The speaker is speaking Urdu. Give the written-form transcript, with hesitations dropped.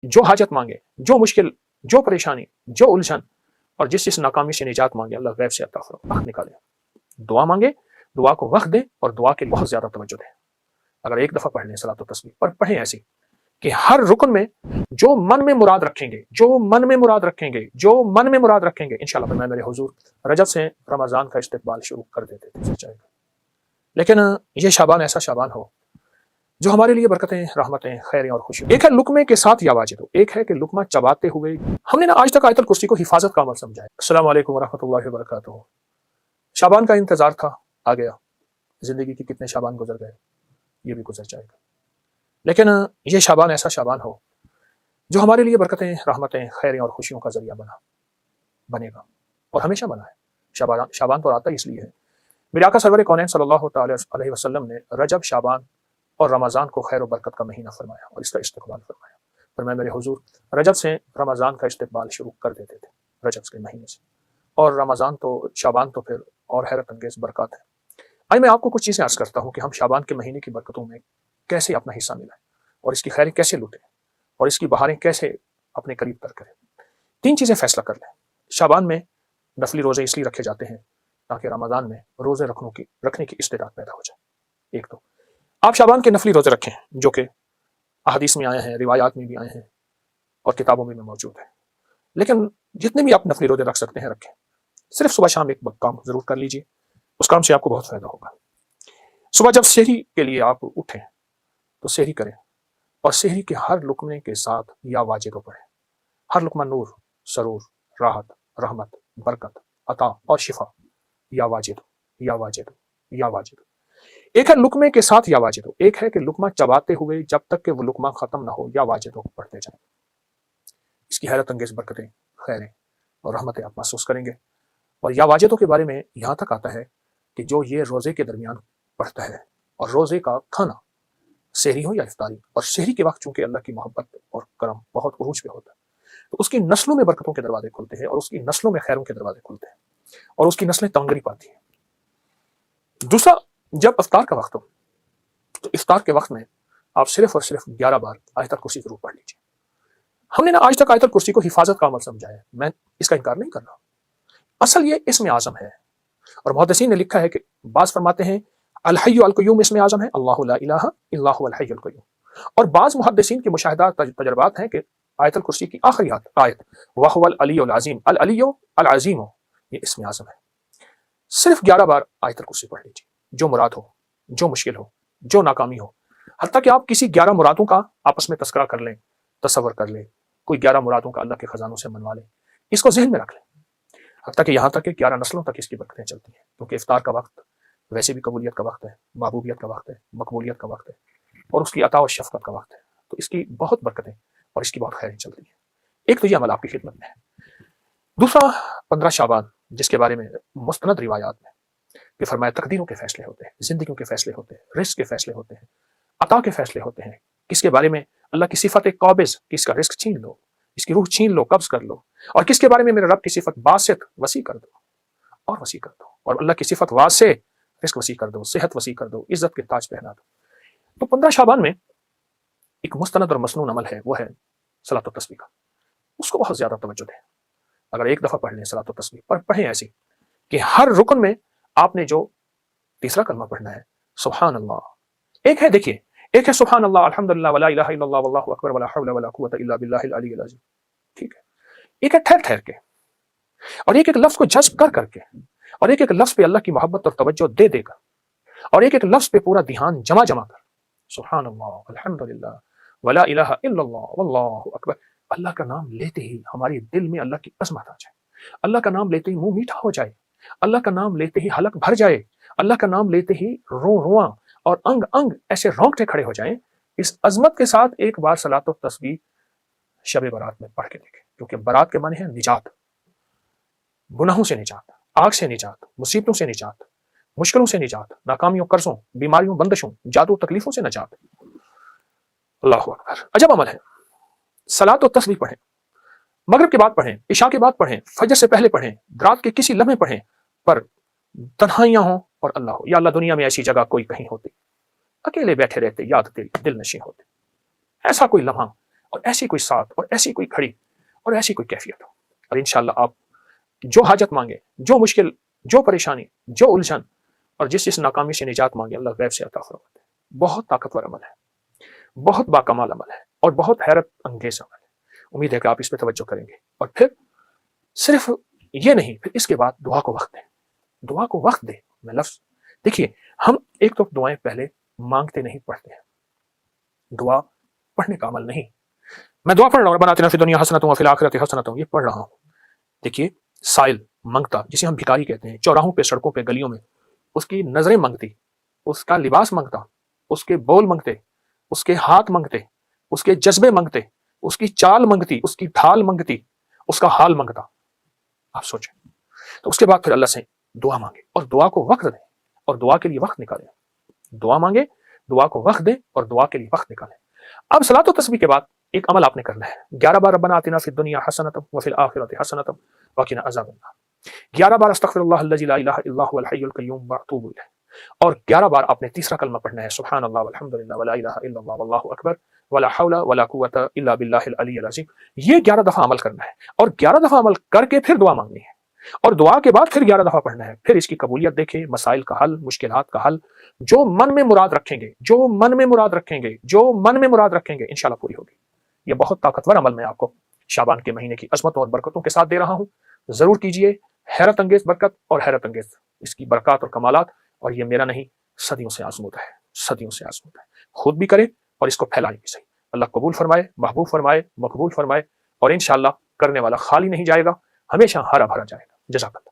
جو حاجت مانگے، جو مشکل، جو پریشانی، جو الجھن اور جس ناکامی سے نجات مانگے، اللہ غیب سے عطا فرمائے، وقت نکالے، دعا مانگے، دعا کو وقت دیں اور دعا کے بہت زیادہ توجہ دیں۔ اگر ایک دفعہ پڑھ لیں صلاۃ و تسبیح، پر پڑھیں ایسی کہ ہر رکن میں جو من میں مراد رکھیں گے، جو من میں مراد رکھیں گے، جو من میں مراد رکھیں گے، انشاءاللہ میں میرے حضور رجب سے رمضان کا استقبال شروع کر دیتے تھے۔ لیکن یہ شعبان ایسا شعبان ہو جو ہمارے لیے برکتیں، رحمتیں، خیریں اور خوشی۔ ایک ہے لقمے کے ساتھ یا واجد ہو، ایک ہے کہ لقمہ چباتے ہوئے۔ ہم نے نا آج تک آیت الکرسی کو حفاظت کا عمل سمجھا ہے۔ السلام علیکم ورحمۃ اللہ وبرکاتہ۔ شعبان کا انتظار تھا، آ گیا، زندگی کے کتنے شعبان گزر گئے، یہ بھی گزر جائے گا، لیکن یہ شعبان ایسا شعبان ہو جو ہمارے لیے برکتیں، رحمتیں، خیریں اور خوشیوں کا ذریعہ بنے گا اور ہمیشہ بنا ہے۔ شعبان تو آتا ہی اس لیے ہے، میرے آقا سرور کونین صلی اللہ تعالی علیہ وسلم نے رجب، شعبان اور رمضان کو خیر و برکت کا مہینہ فرمایا اور اس کا استقبال فرمایا۔ فرمایا میرے حضور رجب سے رمضان کا استقبال شروع کر دیتے تھے، رجب کے مہینے سے، اور رمضان تو شعبان تو پھر اور حیرت انگیز برکات ہے۔ آئیے میں آپ کو کچھ چیزیں عرض کرتا ہوں کہ ہم شعبان کے مہینے کی برکتوں میں کیسے اپنا حصہ ملائیں اور اس کی خیریں کیسے لوٹیں اور اس کی بہاریں کیسے اپنے قریب تر کریں۔ 3 چیزیں فیصلہ کر لیں۔ شعبان میں نفلی روزے اس لیے رکھے جاتے ہیں تاکہ رمضان میں روزے رکھنے کی استعداد پیدا ہو جائے۔ ایک تو آپ شعبان کے نفلی روزے رکھیں جو کہ احادیث میں آئے ہیں، روایات میں بھی آئے ہیں اور کتابوں میں بھی موجود ہیں، لیکن جتنے بھی آپ نفلی روزے رکھ سکتے ہیں رکھیں۔ صرف صبح شام ایک کام ضرور کر لیجئے، اس کام سے آپ کو بہت فائدہ ہوگا۔ صبح جب سحری کے لیے آپ اٹھیں تو سحری کریں اور سحری کے ہر لقمے کے ساتھ یا واجد پڑھیں۔ ہر لقمہ نور، سرور، راحت، رحمت، برکت، عطا اور شفا، یا واجد، یا واجد، یا واجد۔ ایک ہے لقمے کے ساتھ یا واجد ہو، ایک ہے کہ لقمہ چباتے ہوئے جب تک کہ وہ لقمہ ختم نہ ہو یا واجد ہو پڑھتے جائیں۔ اس کی حیرت انگیز برکتیں، خیریں اور رحمتیں آپ محسوس کریں گے۔ اور یا واجدوں کے بارے میں یہاں تک آتا ہے کہ جو یہ روزے کے درمیان پڑھتا ہے، اور روزے کا کھانا سحری ہو یا افطاری، اور سحری کے وقت چونکہ اللہ کی محبت اور کرم بہت عروج پہ ہوتا ہے تو اس کی نسلوں میں برکتوں کے دروازے کھلتے ہیں اور اس کی نسلوں میں خیروں کے دروازے کھلتے ہیں اور اس کی نسلیں تنگری پاتی ہیں۔ دوسرا، جب افطار کا وقت ہو تو افطار کے وقت میں آپ صرف اور صرف 11 بار آیت الکرسی ضرور پڑھ لیجیے۔ ہم نے نا آج تک آیت الکرسی کو حفاظت کا عمل سمجھا ہے، میں اس کا انکار نہیں کر رہا، اصل یہ اسم اعظم ہے، اور محدثین نے لکھا ہے کہ بعض فرماتے ہیں الحی القیوم اسم اعظم ہے، اللہ لا الہ الا هو الحی القیوم، اور بعض محدثین کے مشاہدات تجربات ہیں کہ آیت الکرسی کی آخری آیت وَهُوَ العلی العظیم، العلی العظیم، یہ اسم اعظم ہے۔ صرف 11 بار آیت الکرسی پڑھ لیجیے، جو مراد ہو، جو مشکل ہو، جو ناکامی ہو، حتیٰ کہ آپ کسی 11 مرادوں کا آپس میں تذکرہ کر لیں، تصور کر لیں، کوئی 11 مرادوں کا اللہ کے خزانوں سے منوا لیں، اس کو ذہن میں رکھ لیں، حتیٰ کہ یہاں تک کہ 11 نسلوں تک اس کی برکتیں چلتی ہیں، کیونکہ افطار کا وقت ویسے بھی قبولیت کا وقت ہے، محبوبیت کا وقت ہے، مقبولیت کا وقت ہے، اور اس کی عطا و شفقت کا وقت ہے، تو اس کی بہت برکتیں اور اس کی بہت خیریں چلتی ہیں۔ ایک تو یہ عمل آپ کی خدمت میں ہے۔ دوسرا، 15 شعبان جس کے بارے میں مستند روایات میں کہ فرمایا تقدیروں کے فیصلے ہوتے ہیں، زندگیوں کے فیصلے ہوتے ہیں، رزق کے فیصلے ہوتے ہیں، عطا کے فیصلے ہوتے ہیں، کس کے بارے میں اللہ کی صفت قابض، کس کا رزق چھین لو، اس کی روح چھین لو، قبض کر لو، اور کس کے بارے میں میرے رب کی صفت باسط، وسیع کر دو اور وسیع کر دو، اور اللہ کی صفت واسع، رزق وسیع کر دو، صحت وسیع کر دو، عزت کے تاج پہنا دو۔ تو 15 شعبان میں ایک مستند اور مسنون عمل ہے، وہ ہے صلاۃ و تسبیح کا، اس کو بہت زیادہ توجہ دیں۔ اگر ایک دفعہ پڑھ لیں صلاۃ و تسبیح، پر پڑھیں ایسی کہ ہر رکن میں آپ نے جو تیسرا کلمہ پڑھنا ہے سبحان اللہ، ایک ہے، دیکھیے، ایک ہے سبحان اللہ الحمدللہ ولا الہ الا اللہ واللہ اکبر ولا حول ولا قوۃ الا باللہ العلی العظیم، ٹھیک ہے، ایک ہے ٹھہر ٹھہر کے، اور ایک ایک لفظ کو جذب کر کر کے، اور ایک ایک لفظ پہ اللہ کی محبت اور توجہ دے دے کر، اور ایک ایک لفظ پہ پورا دھیان جمع کر، سبحان اللہ الحمدللہ ولا الہ الا اللہ واللہ اکبر۔ اللہ کا نام لیتے ہی ہماری دل میں اللہ کی عظمت آ جائے، اللہ کا نام لیتے ہی منہ میٹھا ہو جائے، اللہ کا نام لیتے ہی حلق بھر جائے، اللہ کا نام لیتے ہی رواں اور انگ انگ ایسے رونگٹے کھڑے ہو جائیں۔ اس عظمت کے ساتھ ایک بار صلاۃ و تسبیح شب برات میں پڑھ کے دیکھیں، کیونکہ برات کے معنی ہے نجات، گناہوں سے نجات، آگ سے نجات، مصیبتوں سے نجات، مشکلوں سے نجات، ناکامیوں، قرضوں، بیماریوں، بندشوں، جادو، تکلیفوں سے نجات۔ اللہ اکبر، عجب عمل ہے۔ صلاۃ و تسبیح پڑھیں، مغرب کے بعد پڑھیں، عشاء کے بعد پڑھیں، فجر سے پہلے پڑھیں، رات کے کسی لمحے پڑھیں، پر تنہائیاں ہوں اور اللہ ہو، یا اللہ دنیا میں ایسی جگہ کوئی کہیں ہوتی، اکیلے بیٹھے رہتے، یاد تیری دل نشیں ہوتے، ایسا کوئی لمحہ اور ایسی کوئی ساتھ اور ایسی کوئی گھڑی اور ایسی کوئی کیفیت ہو، اور انشاءاللہ آپ جو حاجت مانگے، جو مشکل، جو پریشانی، جو الجھن اور جس ناکامی سے نجات مانگے، اللہ غیب سے عطا فرماتا ہے۔ بہت طاقتور عمل ہے، بہت باکمال عمل ہے، اور بہت حیرت انگیز عمل ہے۔ امید ہے کہ آپ اس پہ توجہ کریں گے، اور پھر صرف یہ نہیں، پھر اس کے بعد دعا کو وقت دیں، دعا کو وقت دیں۔ میں لفظ دیکھیے، ہم ایک تو دعائیں پہلے مانگتے نہیں، پڑھتے ہیں۔ دعا پڑھنے کا عمل نہیں، میں دعا پڑھ رہا ہوں ربنا آتنا فی الدنیا حسنۃ وفی الآخرۃ حسنۃ، یہ پڑھ رہا ہوں۔ دیکھیے، سائل منگتا، جسے ہم بھکاری کہتے ہیں، چوراہوں پہ، سڑکوں پہ، گلیوں میں، اس کی نظریں منگتی، اس کا لباس منگتا، اس کے بول منگتے، اس کے ہاتھ منگتے، اس کے جذبے منگتے، اس کی چال منگتی، اس کی ڈھال منگتی، اس کا حال منگتا۔ آپ سوچیں، تو اس کے بعد پھر اللہ سے دعا مانگے، اور دعا کو وقت دیں، اور دعا کے لیے وقت نکالیں۔ دعا مانگے، دعا کو وقت دیں، اور دعا کے لیے وقت نکالیں۔ اب صلاۃ و تسبیح کے بعد ایک عمل آپ نے کرنا ہے۔ 11 بار ربنا آتنا فی الدنیا حسنۃ وفی الآخرۃ حسنۃ وقنا عذاب النار، 11 بار استغفر اللہ الذی لا الہ الا هو الحی القیوم واتوب الیہ، اور 11 بار آپ نے تیسرا کلمہ پڑھنا ہے، سبحان اللہ والحمد للہ ولا الہ الا اللہ واللہ اکبر ولا حول ولا قوۃ الا باللہ العلی العظیم۔ یہ 11 دفعہ عمل کرنا ہے، اور 11 دفعہ عمل کر کے پھر دعا مانگنی ہے، اور دعا کے بعد پھر 11 دفعہ پڑھنا ہے۔ پھر اس کی قبولیت دیکھیں، مسائل کا حل، مشکلات کا حل، جو من میں مراد رکھیں گے، جو من میں مراد رکھیں گے، جو من میں مراد رکھیں گے، انشاءاللہ پوری ہوگی۔ یہ بہت طاقتور عمل میں آپ کو شعبان کے مہینے کی عظمتوں اور برکتوں کے ساتھ دے رہا ہوں، ضرور کیجئے۔ حیرت انگیز برکت اور حیرت انگیز اس کی برکات اور کمالات، اور یہ میرا نہیں، صدیوں سے آزمودہ ہے، صدیوں سے آزمودہ ہے۔ خود بھی کریں اور اس کو پھیلائیں بھی صحیح۔ اللہ قبول فرمائے، محبوب فرمائے، مقبول فرمائے، اور انشاءاللہ کرنے والا خالی نہیں جائے گا، ہمیشہ ہرا بھرا جائے گا۔ جزاک اللہ۔